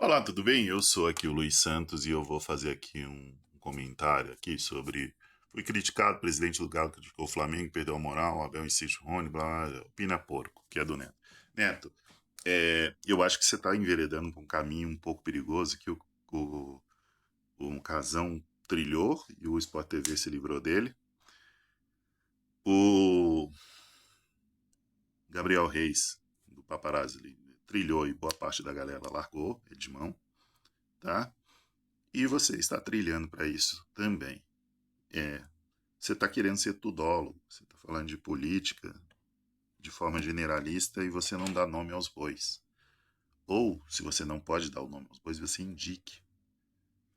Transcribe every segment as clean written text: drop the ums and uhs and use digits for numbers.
Olá, tudo bem? Eu sou aqui o Luiz Santos e eu vou fazer aqui um comentário aqui sobre... Fui criticado, o presidente do Galo criticou o Flamengo, perdeu a moral, o Abel insiste, Rony, blá, blá, opina porco, que é do Neto. Neto, eu acho que você está enveredando por um caminho um pouco perigoso que o, o Casão trilhou e o Sport TV se livrou dele. O Gabriel Reis, do Paparazzi, trilhou e boa parte da galera largou ele de mão, tá? E você está trilhando para isso também. É, Você está querendo ser tudólogo, você está falando de política de forma generalista e você não dá nome aos bois. Ou, se você não pode dar o nome aos bois, você indique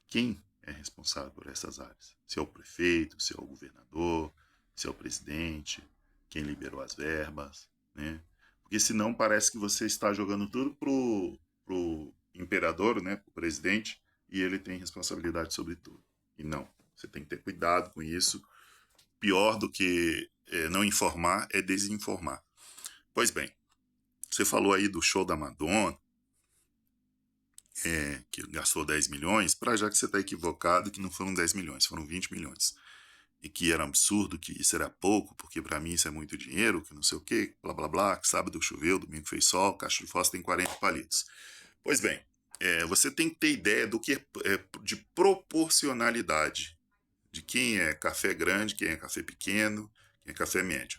quem é responsável por essas áreas. Se é o prefeito, se é o governador, se é o presidente, quem liberou as verbas, né? Porque senão parece que você está jogando tudo pro imperador, né, pro presidente, e ele tem responsabilidade sobre tudo. E não, você tem que ter cuidado com isso. Pior do que não informar é desinformar. Pois bem, você falou aí do show da Madonna, que gastou 10 milhões, para já que você está equivocado, que não foram 10 milhões, foram 20 milhões. E que era um absurdo, que isso era pouco, porque para mim isso é muito dinheiro, que não sei o quê, blá blá blá, que sábado choveu, domingo fez sol, caixa de fósforo tem 40 palitos. Pois bem, você tem que ter ideia do que de proporcionalidade, de quem é café grande, quem é café pequeno, quem é café médio.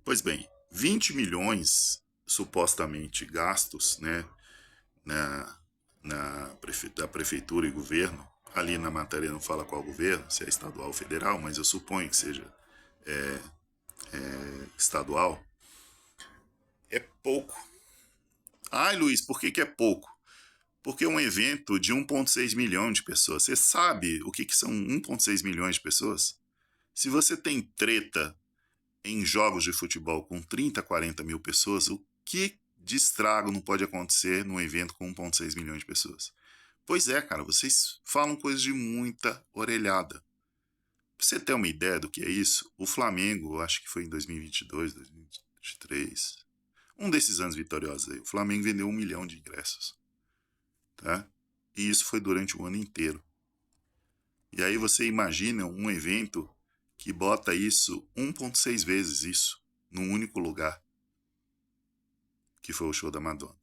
Pois bem, 20 milhões supostamente gastos, né, na, da prefeitura e governo. Ali na matéria não fala qual governo, se é estadual ou federal, mas eu suponho que seja estadual. É pouco. Ai, Luiz, por que é pouco? Porque é um evento de 1,6 milhão de pessoas. Você sabe o que são 1,6 milhões de pessoas? Se você tem treta em jogos de futebol com 30, 40 mil pessoas, o que de estrago não pode acontecer num evento com 1,6 milhões de pessoas? Pois é, cara, vocês falam coisas de muita orelhada. Pra você ter uma ideia do que é isso, o Flamengo, eu acho que foi em 2022, 2023, um desses anos vitoriosos aí, o Flamengo vendeu 1 milhão de ingressos, tá? E isso foi durante o ano inteiro. E aí você imagina um evento que bota isso 1,6 vezes isso, num único lugar, que foi o show da Madonna.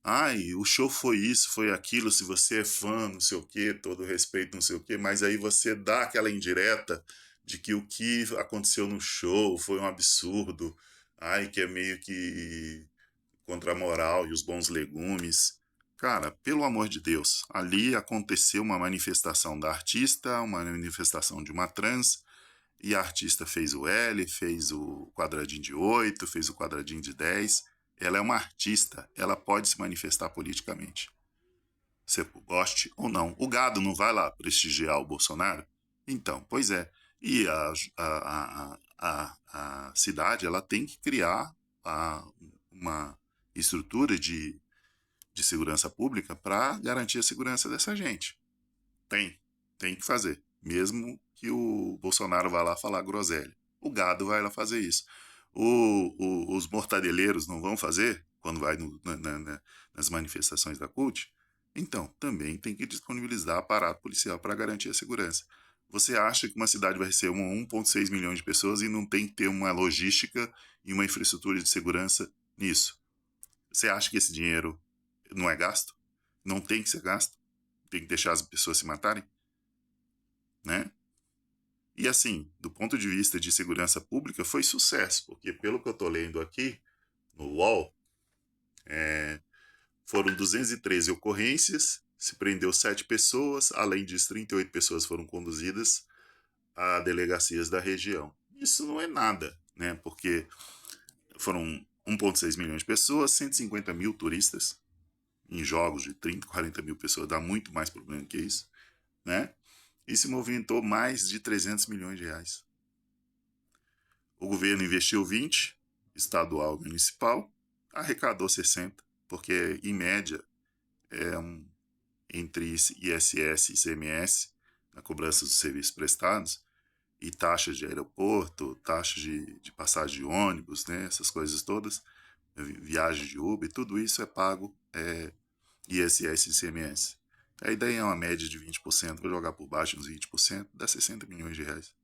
Ai, o show foi isso, foi aquilo, se você é fã, não sei o quê, todo respeito, não sei o quê, mas aí você dá aquela indireta de que o que aconteceu no show foi um absurdo, ai, que é meio que contra a moral e os bons legumes. Cara, pelo amor de Deus, ali aconteceu uma manifestação da artista, uma manifestação de uma trans, e a artista fez o L, fez o quadradinho de 8, fez o quadradinho de 10. Ela é uma artista, ela pode se manifestar politicamente. Você goste ou não. O gado não vai lá prestigiar o Bolsonaro? Então, pois é. E a cidade ela tem que criar uma estrutura de segurança pública para garantir a segurança dessa gente. Tem que fazer. Mesmo que o Bolsonaro vá lá falar groselha. O gado vai lá fazer isso. Os mortadeleiros não vão fazer quando vai nas manifestações da CUT? Então, também tem que disponibilizar aparato policial para garantir a segurança. Você acha que uma cidade vai ser 1,6 milhões de pessoas e não tem que ter uma logística e uma infraestrutura de segurança nisso? Você acha que esse dinheiro não é gasto? Não tem que ser gasto? Tem que deixar as pessoas se matarem? Né? E assim, do ponto de vista de segurança pública, foi sucesso, porque pelo que eu estou lendo aqui no UOL, foram 213 ocorrências, se prendeu 7 pessoas, além disso, 38 pessoas foram conduzidas a delegacias da região. Isso não é nada, né? Porque foram 1,6 milhões de pessoas, 150 mil turistas em jogos de 30, 40 mil pessoas, dá muito mais problema que isso, né? E se movimentou mais de 300 milhões de reais. O governo investiu 20, estadual e municipal, arrecadou 60, porque, em média, entre ISS e ICMS, na cobrança dos serviços prestados, e taxas de aeroporto, taxas de passagem de ônibus, né, essas coisas todas, viagem de Uber, tudo isso é pago ISS e ICMS. A ideia é uma média de 20%, vou jogar por baixo uns 20%, dá 60 milhões de reais.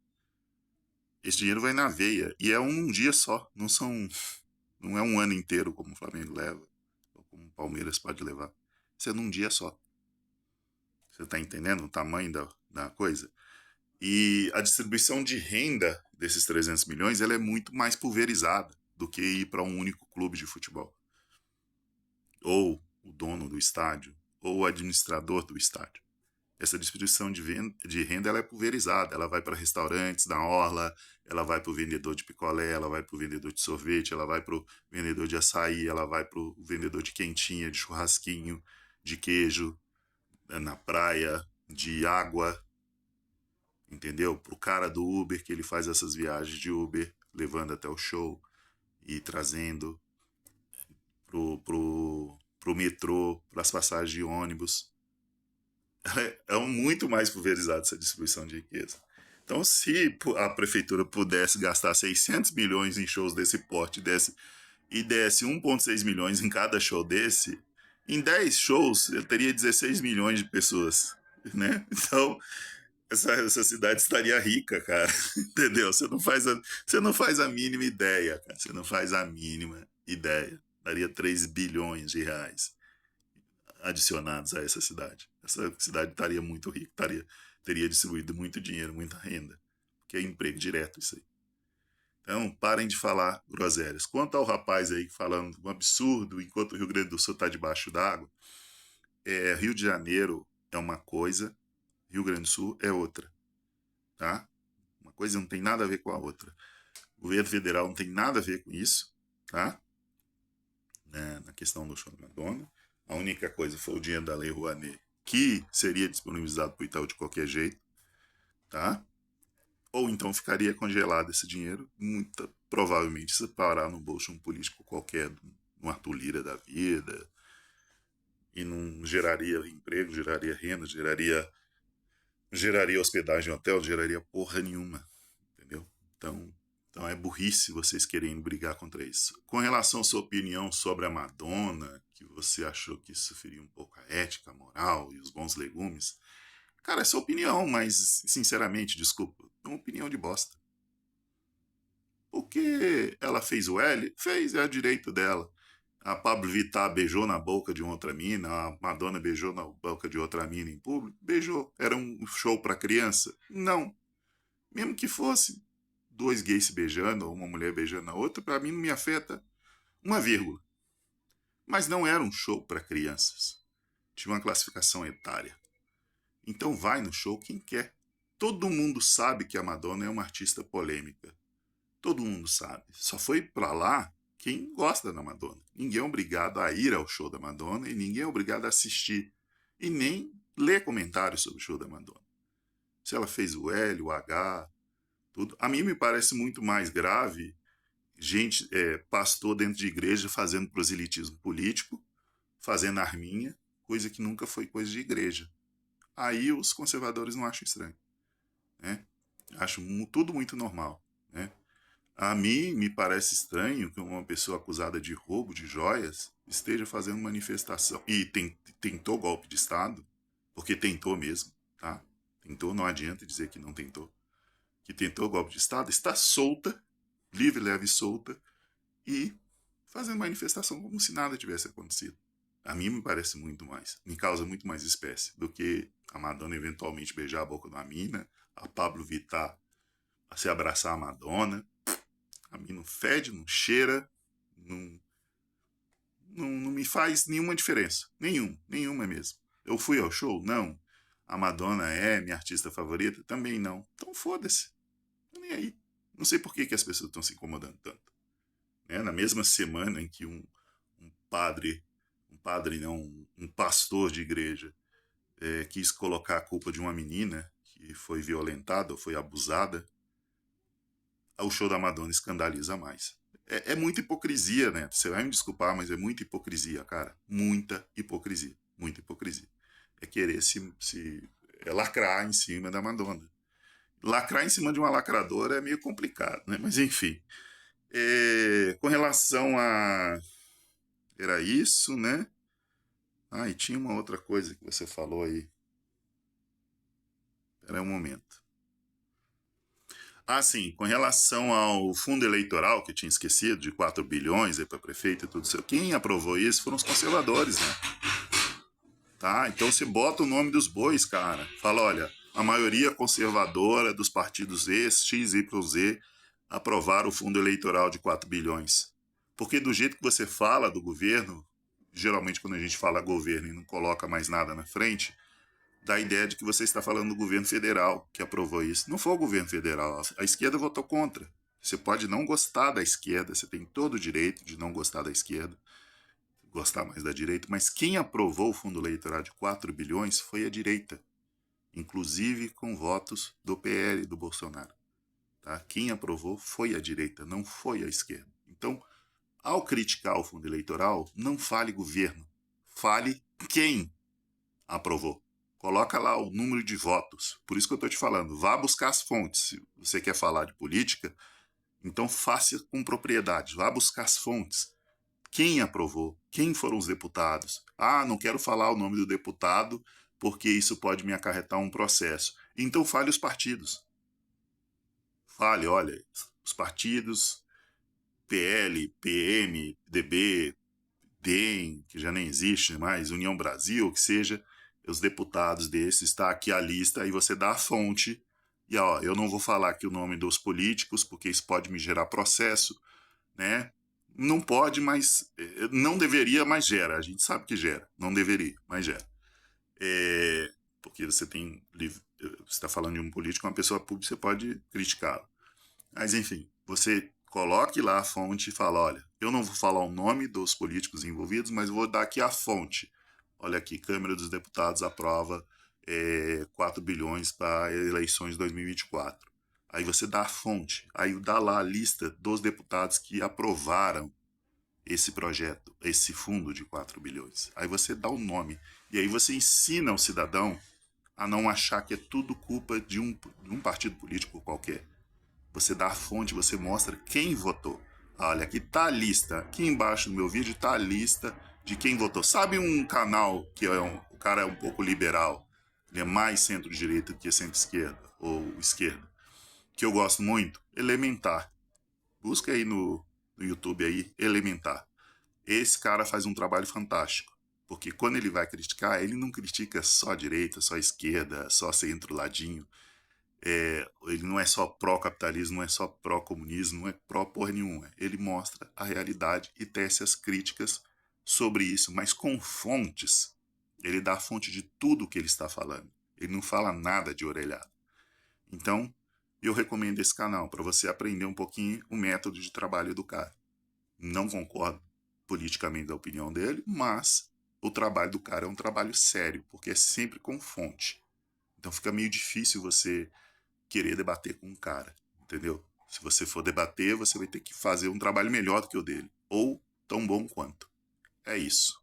Esse dinheiro vai na veia, e é um dia só, não é um ano inteiro como o Flamengo leva, ou como o Palmeiras pode levar. Isso é num dia só. Você está entendendo o tamanho da coisa? E a distribuição de renda desses 300 milhões ela é muito mais pulverizada do que ir para um único clube de futebol. Ou o dono do estádio, ou o administrador do estádio. Essa distribuição de renda ela é pulverizada. Ela vai para restaurantes da orla, ela vai para o vendedor de picolé, ela vai para o vendedor de sorvete, ela vai para o vendedor de açaí, ela vai para o vendedor de quentinha, de churrasquinho, de queijo, na praia, de água, entendeu? Pro cara do Uber, que ele faz essas viagens de Uber, levando até o show e trazendo pro metrô, pras passagens de ônibus. É muito mais pulverizada essa distribuição de riqueza. Então, se a prefeitura pudesse gastar 600 milhões em shows desse porte e desse 1,6 milhões em cada show desse, em 10 shows ele teria 16 milhões de pessoas, né? Então, essa cidade estaria rica, cara. Entendeu? Você não faz a mínima ideia, cara. Você não faz a mínima ideia. Daria 3 bilhões de reais adicionados a essa cidade. Essa cidade estaria muito rica, teria distribuído muito dinheiro, muita renda. Porque é emprego direto isso aí. Então, parem de falar groselhas. Quanto ao rapaz aí falando um absurdo enquanto o Rio Grande do Sul está debaixo d'água, Rio de Janeiro é uma coisa, Rio Grande do Sul é outra, tá? Uma coisa não tem nada a ver com a outra. O governo federal não tem nada a ver com isso, tá? Na questão do show da Madonna. A única coisa foi o dinheiro da Lei Rouanet, que seria disponibilizado para o Itaú de qualquer jeito, tá? Ou então ficaria congelado esse dinheiro, provavelmente se parar no bolso de um político qualquer, um Arthur Lira da vida, e não geraria emprego, geraria renda, geraria hospedagem em hotel, geraria porra nenhuma, entendeu? Então é burrice vocês querendo brigar contra isso. Com relação à sua opinião sobre a Madonna, que você achou que isso feria um pouco a ética, a moral e os bons legumes, cara, é sua opinião, mas sinceramente, desculpa, é uma opinião de bosta. Porque ela fez o L? Fez, é o direito dela. A Pablo Vittar beijou na boca de outra mina, a Madonna beijou na boca de outra mina em público? Beijou. Era um show para criança? Não. Mesmo que fosse dois gays se beijando ou uma mulher beijando a outra, para mim não me afeta uma vírgula. Mas não era um show para crianças. Tinha uma classificação etária. Então vai no show quem quer. Todo mundo sabe que a Madonna é uma artista polêmica. Todo mundo sabe. Só foi pra lá quem gosta da Madonna. Ninguém é obrigado a ir ao show da Madonna e ninguém é obrigado a assistir. E nem ler comentários sobre o show da Madonna. Se ela fez o L, o H, tudo. A mim me parece muito mais grave gente, pastor dentro de igreja fazendo proselitismo político, fazendo arminha, coisa que nunca foi coisa de igreja. Aí os conservadores não acham estranho. Né? Acham tudo muito normal. Né? A mim me parece estranho que uma pessoa acusada de roubo de joias esteja fazendo manifestação e tentou golpe de Estado, porque tentou mesmo, tá? Tentou, não adianta dizer que não tentou. Que tentou golpe de Estado, está solta, livre, leve e solta, e fazendo manifestação como se nada tivesse acontecido. A mim me parece muito mais, me causa muito mais espécie do que a Madonna eventualmente beijar a boca de uma mina, a Pablo Vittar a se abraçar a Madonna. A mim não fede, não cheira, não me faz nenhuma diferença. Nenhuma mesmo. Eu fui ao show? Não. A Madonna é minha artista favorita? Também não. Então foda-se. Nem aí. Não sei por que as pessoas estão se incomodando tanto. Na mesma semana em que um padre não, um pastor de igreja quis colocar a culpa de uma menina que foi violentada ou foi abusada, o show da Madonna escandaliza mais. É muita hipocrisia, né? Você vai me desculpar, mas é muita hipocrisia, cara. Muita hipocrisia. Muita hipocrisia. É querer lacrar em cima da Madonna. Lacrar em cima de uma lacradora é meio complicado, né? Mas enfim. Com relação a. Era isso, né? Ah, e tinha uma outra coisa que você falou aí. Espera aí um momento. Ah, sim, com relação ao fundo eleitoral, que eu tinha esquecido, de 4 bilhões para prefeito e tudo isso. Quem aprovou isso foram os conservadores, né? Tá? Então você bota o nome dos bois, cara. Fala, olha, a maioria conservadora dos partidos X, Y, Z aprovaram o fundo eleitoral de 4 bilhões. Porque do jeito que você fala do governo, geralmente quando a gente fala governo e não coloca mais nada na frente, dá a ideia de que você está falando do governo federal que aprovou isso. Não foi o governo federal, a esquerda votou contra. Você pode não gostar da esquerda, você tem todo o direito de não gostar da esquerda, gostar mais da direita, mas quem aprovou o fundo eleitoral de 4 bilhões foi a direita, inclusive com votos do PL do Bolsonaro. Tá? Quem aprovou foi a direita, não foi a esquerda. Então, ao criticar o fundo eleitoral, não fale governo, fale quem aprovou. Coloca lá o número de votos. Por isso que eu estou te falando, vá buscar as fontes. Se você quer falar de política, então faça com propriedade, vá buscar as fontes. Quem aprovou? Quem foram os deputados? Ah, não quero falar o nome do deputado porque isso pode me acarretar um processo. Então fale os partidos. Fale, olha, os partidos PL, PM, DB, DEM, que já nem existe mais, União Brasil, que seja, os deputados desses, está aqui a lista, aí você dá a fonte, e ó, eu não vou falar aqui o nome dos políticos, porque isso pode me gerar processo, né? Não pode, mas não deveria, mas gera. A gente sabe que gera. Não deveria, mas gera. Porque você tem. Você está falando de um político, uma pessoa pública, você pode criticá-lo. Mas enfim, você coloque lá a fonte e fala: olha, eu não vou falar o nome dos políticos envolvidos, mas vou dar aqui a fonte. Olha aqui, Câmara dos Deputados aprova 4 bilhões para eleições de 2024. Aí você dá a fonte, aí dá lá a lista dos deputados que aprovaram esse projeto, esse fundo de 4 bilhões. Aí você dá o nome. E aí você ensina o cidadão a não achar que é tudo culpa de um partido político qualquer. Você dá a fonte, você mostra quem votou. Olha, aqui tá a lista. Aqui embaixo do meu vídeo tá a lista de quem votou. Sabe um canal que o cara é um pouco liberal, ele é mais centro-direita que centro-esquerda, ou esquerda, que eu gosto muito? Elementar. Busca aí no YouTube aí, Elementar. Esse cara faz um trabalho fantástico. Porque quando ele vai criticar, ele não critica só a direita, só a esquerda, só centro-ladinho. Ele não é só pró-capitalismo, não é só pró-comunismo, não é pró-porra nenhuma. Ele mostra a realidade e tece as críticas sobre isso, mas com fontes. Ele dá a fonte de tudo o que ele está falando. Ele não fala nada de orelhada. Então, eu recomendo esse canal para você aprender um pouquinho o método de trabalho do cara. Não concordo politicamente da opinião dele, mas o trabalho do cara é um trabalho sério, porque é sempre com fonte. Então fica meio difícil você querer debater com um cara, entendeu? Se você for debater, você vai ter que fazer um trabalho melhor do que o dele, ou tão bom quanto. É isso.